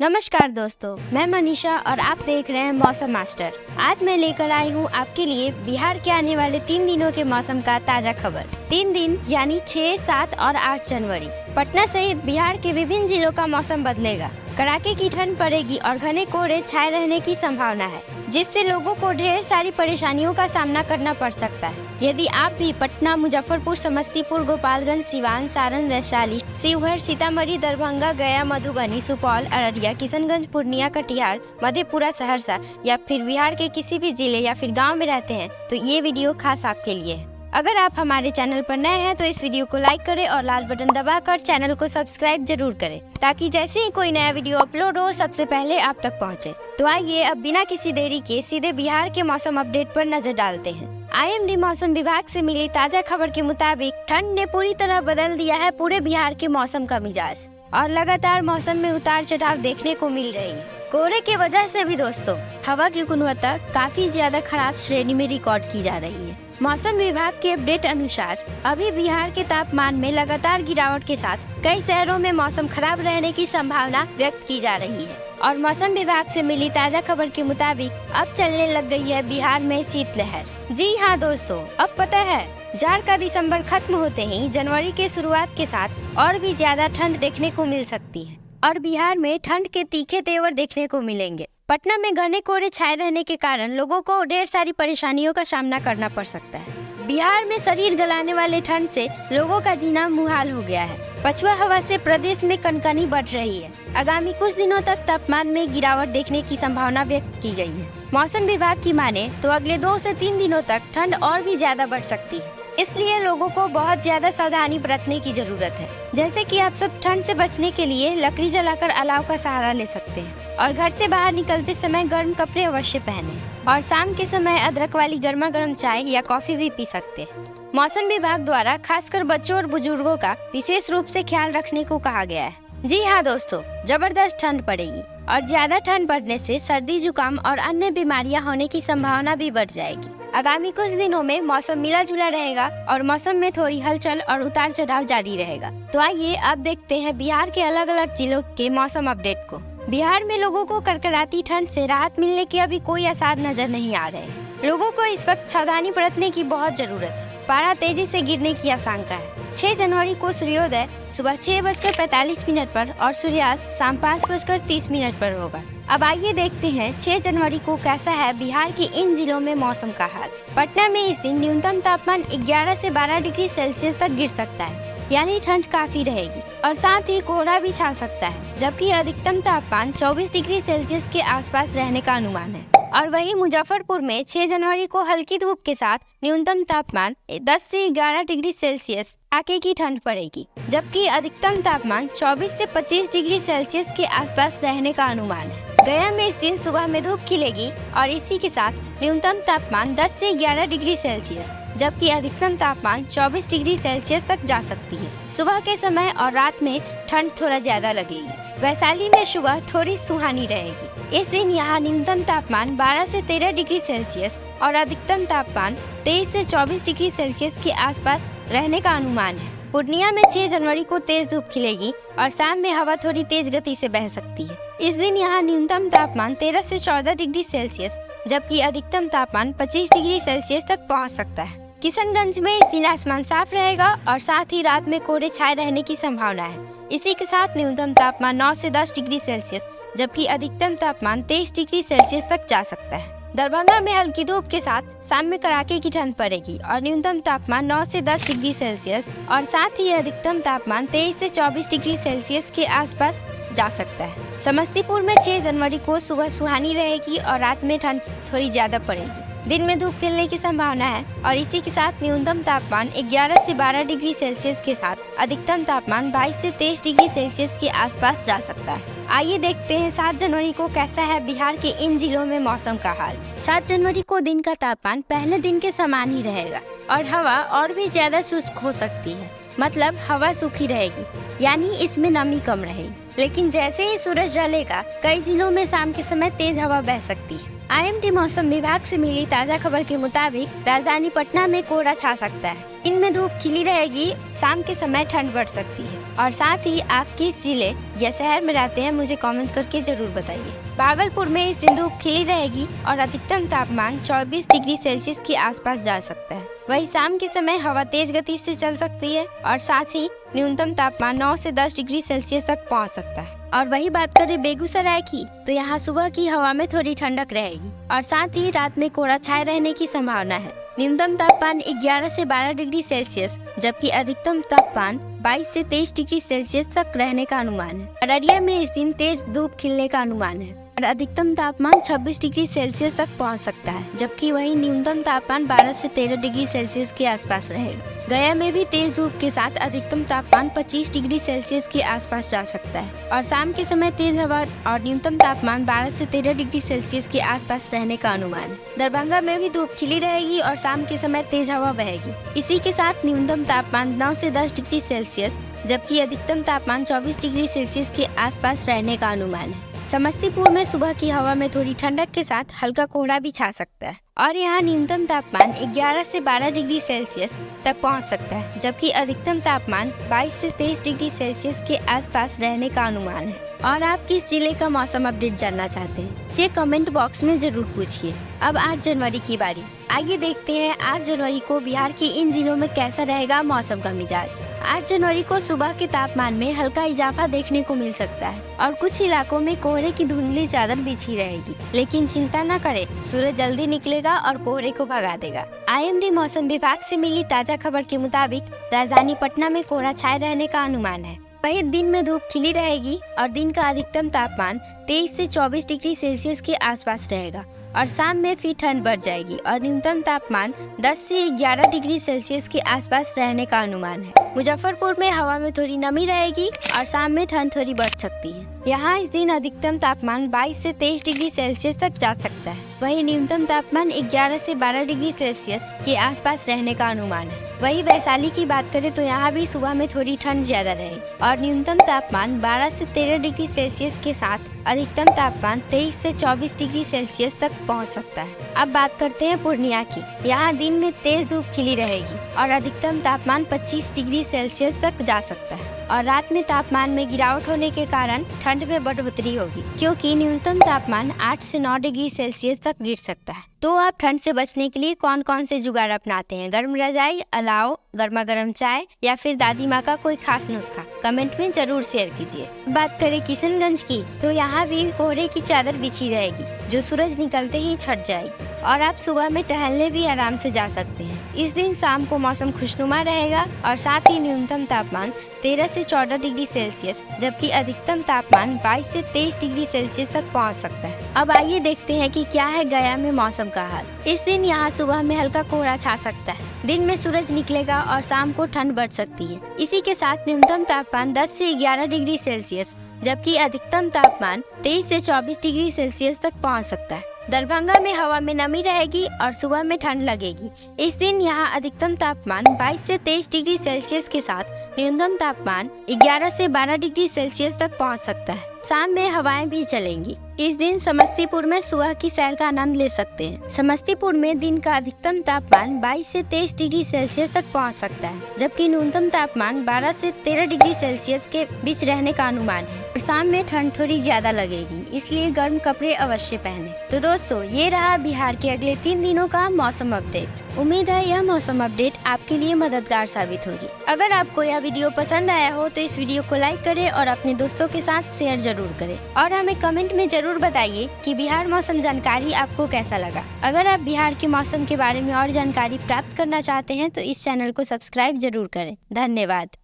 नमस्कार दोस्तों, मैं मनीषा और आप देख रहे हैं मौसम मास्टर। आज मैं लेकर आई हूँ आपके लिए बिहार के आने वाले 3 दिनों के मौसम का ताजा खबर। 3 दिन यानी 6, 7 और 8 जनवरी पटना सहित बिहार के विभिन्न जिलों का मौसम बदलेगा। कड़ाके की ठंड पड़ेगी और घने कोहरे छाए रहने की संभावना है, जिससे लोगों को ढेर सारी परेशानियों का सामना करना पड़ सकता है। यदि आप भी पटना, मुजफ्फरपुर, समस्तीपुर, गोपालगंज, सिवान, सारण, वैशाली, शिवहर, सीतामढ़ी, दरभंगा, गया, मधुबनी, सुपौल, अररिया, किशनगंज, पूर्णिया, कटिहार, मधेपुरा, सहरसा या फिर बिहार के किसी भी जिले या फिर गाँव में रहते हैं तो ये वीडियो खास आपके लिए है। अगर आप हमारे चैनल पर नए हैं तो इस वीडियो को लाइक करें और लाल बटन दबाकर चैनल को सब्सक्राइब जरूर करें, ताकि जैसे ही कोई नया वीडियो अपलोड हो सबसे पहले आप तक पहुंचे। तो आइए अब बिना किसी देरी के सीधे बिहार के मौसम अपडेट पर नजर डालते हैं। IMD मौसम विभाग से मिली ताजा खबर के मुताबिक ठंड ने पूरी तरह बदल दिया है पूरे बिहार के मौसम का मिजाज और लगातार मौसम में उतार चढ़ाव देखने को मिल रही है। कोहरे की वजह से भी दोस्तों हवा की गुणवत्ता काफी ज्यादा खराब श्रेणी में रिकॉर्ड की जा रही है। मौसम विभाग के अपडेट अनुसार अभी बिहार के तापमान में लगातार गिरावट के साथ कई शहरों में मौसम खराब रहने की संभावना व्यक्त की जा रही है और मौसम विभाग से मिली ताजा खबर के मुताबिक अब चलने लग गई है बिहार में शीतलहर। जी हाँ दोस्तों, अब पता है जाड़ का दिसंबर खत्म होते ही जनवरी के शुरुआत के साथ और भी ज्यादा ठंड देखने को मिल सकती है और बिहार में ठंड के तीखे तेवर देखने को मिलेंगे। पटना में घने कोहरे छाए रहने के कारण लोगों को ढेर सारी परेशानियों का सामना करना पड़ सकता है। बिहार में शरीर गलाने वाले ठंड से लोगों का जीना मुहाल हो गया है। पछुआ हवा से प्रदेश में कनकनी बढ़ रही है। आगामी कुछ दिनों तक तापमान में गिरावट देखने की संभावना व्यक्त की गई है। मौसम विभाग की माने तो अगले 2 से 3 दिनों तक ठंड और भी ज्यादा बढ़ सकती है, इसलिए लोगों को बहुत ज्यादा सावधानी बरतने की जरूरत है। जैसे कि आप सब ठंड से बचने के लिए लकड़ी जलाकर अलाव का सहारा ले सकते हैं और घर से बाहर निकलते समय गर्म कपड़े अवश्य पहने और शाम के समय अदरक वाली गर्मा गर्म चाय या कॉफी भी पी सकते हैं। मौसम विभाग द्वारा खासकर बच्चों और बुजुर्गों का विशेष रूप से ख्याल रखने को कहा गया है। जी हाँ दोस्तों, जबरदस्त ठंड पड़ेगी और ज्यादा ठंड बढ़ने से सर्दी, जुकाम और अन्य बीमारियां होने की संभावना भी बढ़ जाएगी। आगामी कुछ दिनों में मौसम मिला जुला रहेगा और मौसम में थोड़ी हलचल और उतार चढ़ाव जारी रहेगा। तो आइए अब देखते हैं बिहार के अलग अलग जिलों के मौसम अपडेट को। बिहार में लोगों को कड़कड़ाती ठंड से राहत मिलने के अभी कोई आसार नजर नहीं आ रहे। लोगों को इस वक्त सावधानी बरतने की बहुत जरूरत है। पारा तेजी से गिरने की आशंका है। 6 जनवरी को सूर्योदय सुबह 6:45 पर और सूर्यास्त शाम 5:30 पर होगा। अब आइए देखते हैं 6 जनवरी को कैसा है बिहार के इन जिलों में मौसम का हाल। पटना में इस दिन न्यूनतम तापमान 11 से 12 डिग्री सेल्सियस तक गिर सकता है, यानी ठंड काफी रहेगी और साथ ही कोहरा भी छा सकता है, जबकि अधिकतम तापमान 24 डिग्री सेल्सियस के आसपास रहने का अनुमान है। और वहीं मुजफ्फरपुर में 6 जनवरी को हल्की धूप के साथ न्यूनतम तापमान 10 से 11 डिग्री सेल्सियस आके की ठंड पड़ेगी, जबकि अधिकतम तापमान 24 से 25 डिग्री सेल्सियस के आसपास रहने का अनुमान है। गया में इस दिन सुबह में धूप खिलेगी और इसी के साथ न्यूनतम तापमान 10 से 11 डिग्री सेल्सियस जबकि अधिकतम तापमान 24 डिग्री सेल्सियस तक जा सकती है। सुबह के समय और रात में ठंड थोड़ा ज्यादा लगेगी। वैशाली में सुबह थोड़ी सुहानी रहेगी। इस दिन यहाँ न्यूनतम तापमान 12 से 13 डिग्री सेल्सियस और अधिकतम तापमान 23 से 24 डिग्री सेल्सियस के आसपास रहने का अनुमान है। पूर्णिया में 6 जनवरी को तेज धूप खिलेगी और शाम में हवा थोड़ी तेज गति से बह सकती है। इस दिन यहाँ न्यूनतम तापमान 13 से 14 डिग्री सेल्सियस जबकि अधिकतम तापमान 25 डिग्री सेल्सियस तक पहुँच सकता है। किशनगंज में इस दिन आसमान साफ रहेगा और साथ ही रात में कोहरे छाए रहने की संभावना है। इसी के साथ न्यूनतम तापमान 9 से 10 डिग्री सेल्सियस जबकि अधिकतम तापमान 23 डिग्री सेल्सियस तक जा सकता है। दरभंगा में हल्की धूप के साथ शाम में कड़ाके की ठंड पड़ेगी और न्यूनतम तापमान 9 से 10 डिग्री सेल्सियस और साथ ही अधिकतम तापमान 23 से 24 डिग्री सेल्सियस के आसपास जा सकता है। समस्तीपुर में 6 जनवरी को सुबह सुहानी रहेगी और रात में ठंड थोड़ी ज्यादा पड़ेगी। दिन में धूप खिलने की संभावना है और इसी के साथ न्यूनतम तापमान 11 से 12 डिग्री सेल्सियस के साथ अधिकतम तापमान 22 से 23 डिग्री सेल्सियस के आसपास जा सकता है। आइए देखते हैं 7 जनवरी को कैसा है बिहार के इन जिलों में मौसम का हाल। 7 जनवरी को दिन का तापमान पहले दिन के समान ही रहेगा। और हवा और भी ज्यादा शुष्क हो सकती है, मतलब हवा सूखी रहेगी, यानी इसमें नमी कम रहेगी। लेकिन जैसे ही सूरज ढलेगा कई जिलों में शाम के समय तेज हवा बह सकती है। IMD मौसम विभाग से मिली ताज़ा खबर के मुताबिक राजधानी पटना में कोहरा छा सकता है। इनमें धूप खिली रहेगी, शाम के समय ठंड बढ़ सकती है। और साथ ही आप किस जिले या शहर में रहते हैं मुझे कमेंट करके जरूर बताइए। भागलपुर में इस दिन धूप खिली रहेगी और अधिकतम तापमान 24 डिग्री सेल्सियस के आसपास जा सकता है। वही शाम के समय हवा तेज गति से चल सकती है और साथ ही न्यूनतम तापमान 9 से 10 डिग्री सेल्सियस तक पहुंच सकता है। और वही बात करें बेगूसराय की, तो यहाँ सुबह की हवा में थोड़ी ठंडक रहेगी और साथ ही रात में कोहरा छाए रहने की संभावना है। न्यूनतम तापमान 11 से 12 डिग्री सेल्सियस जबकि अधिकतम तापमान 22 से 23 डिग्री सेल्सियस तक रहने का अनुमान है। अररिया में इस दिन तेज धूप खिलने का अनुमान है और अधिकतम तापमान 26 डिग्री सेल्सियस तक पहुंच सकता है, जबकि वही न्यूनतम तापमान 12 से 13 डिग्री सेल्सियस के आसपास रहेगा। गया में भी तेज धूप के साथ अधिकतम तापमान 25 डिग्री सेल्सियस के आसपास जा सकता है और शाम के समय तेज हवा और न्यूनतम तापमान 12 से 13 डिग्री सेल्सियस के आसपास रहने का अनुमान है। दरभंगा में भी धूप खिली रहेगी और शाम के समय तेज हवा बहेगी। इसी के साथ न्यूनतम तापमान 9 से 10 डिग्री सेल्सियस जबकि अधिकतम तापमान 24 डिग्री सेल्सियस के आसपास रहने का अनुमान है। समस्तीपुर में सुबह की हवा में थोड़ी ठंडक के साथ हल्का कोहरा भी छा सकता है और यहाँ न्यूनतम तापमान 11 से 12 डिग्री सेल्सियस तक पहुँच सकता है, जबकि अधिकतम तापमान 22 से 23 डिग्री सेल्सियस के आसपास रहने का अनुमान है। और आप किस जिले का मौसम अपडेट जानना चाहते हैं मुझे कमेंट बॉक्स में जरूर पूछिए। अब 8 जनवरी की बारी, आइए देखते हैं 8 जनवरी को बिहार के इन जिलों में कैसा रहेगा मौसम का मिजाज। 8 जनवरी को सुबह के तापमान में हल्का इजाफा देखने को मिल सकता है और कुछ इलाकों में कोहरे की धुंधली चादर बिछी रहेगी, लेकिन चिंता न करें, सूरज जल्दी निकलेगा और कोहरे को भगा देगा। IMD मौसम विभाग से मिली ताज़ा खबर के मुताबिक राजधानी पटना में कोहरा छाए रहने का अनुमान है। वही दिन में धूप खिली रहेगी और दिन का अधिकतम तापमान 23 से 24 डिग्री सेल्सियस के आसपास रहेगा और शाम में फिर ठंड बढ़ जाएगी और न्यूनतम तापमान 10 से 11 डिग्री सेल्सियस के आसपास रहने का अनुमान है। मुजफ्फरपुर में हवा में थोड़ी नमी रहेगी और शाम में ठंड थोड़ी बढ़ सकती है। यहाँ इस दिन अधिकतम तापमान 22 से 23 डिग्री सेल्सियस तक जा सकता है। वही न्यूनतम तापमान 11 से 12 डिग्री सेल्सियस के आसपास रहने का अनुमान है। वही वैशाली की बात करें तो यहाँ भी सुबह में थोड़ी ठंड ज्यादा रहेगी और न्यूनतम तापमान 12 से 13 डिग्री सेल्सियस के साथ अधिकतम तापमान 23 से 24 डिग्री सेल्सियस तक पहुंच सकता है। अब बात करते हैं पूर्णिया की। यहाँ दिन में तेज धूप खिली रहेगी और अधिकतम तापमान 25 डिग्री सेल्सियस तक जा सकता है और रात में तापमान में गिरावट होने के कारण ठंड में बढ़ोतरी होगी, क्योंकि न्यूनतम तापमान 8 से 9 डिग्री सेल्सियस तक गिर सकता है। तो आप ठंड से बचने के लिए कौन कौन से जुगाड़ अपनाते हैं? गर्म रजाई, अलाव, गर्मा गर्म चाय या फिर दादी माँ का कोई खास नुस्खा कमेंट में जरूर शेयर कीजिए। बात करें किशनगंज की, तो यहाँ भी कोहरे की चादर बिछी रहेगी जो सूरज निकलते ही छट जाएगी और आप सुबह में टहलने भी आराम से जा सकते हैं। इस दिन शाम को मौसम खुशनुमा रहेगा और साथ ही न्यूनतम तापमान 13 से 14 डिग्री सेल्सियस जबकि अधिकतम तापमान 22 से 23 डिग्री सेल्सियस तक पहुंच सकता है। अब आइए देखते हैं कि क्या है गया में मौसम का हाल। इस दिन यहाँ सुबह में हल्का कोहरा छा सकता है, दिन में सूरज निकलेगा और शाम को ठंड बढ़ सकती है। इसी के साथ न्यूनतम तापमान 10 से 11 डिग्री सेल्सियस जबकि अधिकतम तापमान 23 से 24 डिग्री सेल्सियस तक पहुंच सकता है। दरभंगा में हवा में नमी रहेगी और सुबह में ठंड लगेगी। इस दिन यहाँ अधिकतम तापमान 22 से 23 डिग्री सेल्सियस के साथ न्यूनतम तापमान 11 से 12 डिग्री सेल्सियस तक पहुँच सकता है। शाम में हवाएं भी चलेंगी। इस दिन समस्तीपुर में सुबह की सैर का आनंद ले सकते हैं। समस्तीपुर में दिन का अधिकतम तापमान 22 से 23 डिग्री सेल्सियस तक पहुंच सकता है, जबकि न्यूनतम तापमान 12 से 13 डिग्री सेल्सियस के बीच रहने का अनुमान है। और शाम में ठंड थोड़ी ज्यादा लगेगी, इसलिए गर्म कपड़े अवश्य पहने। तो दोस्तों, ये रहा बिहार के अगले 3 दिनों का मौसम अपडेट। उम्मीद है यह मौसम अपडेट आपके लिए मददगार साबित होगी। अगर आपको यह वीडियो पसंद आया हो तो इस वीडियो को लाइक करें और अपने दोस्तों के साथ शेयर जरूर करें और हमें कमेंट में जरूर बताइए कि बिहार मौसम जानकारी आपको कैसा लगा। अगर आप बिहार के मौसम के बारे में और जानकारी प्राप्त करना चाहते हैं तो इस चैनल को सब्सक्राइब जरूर करें। धन्यवाद।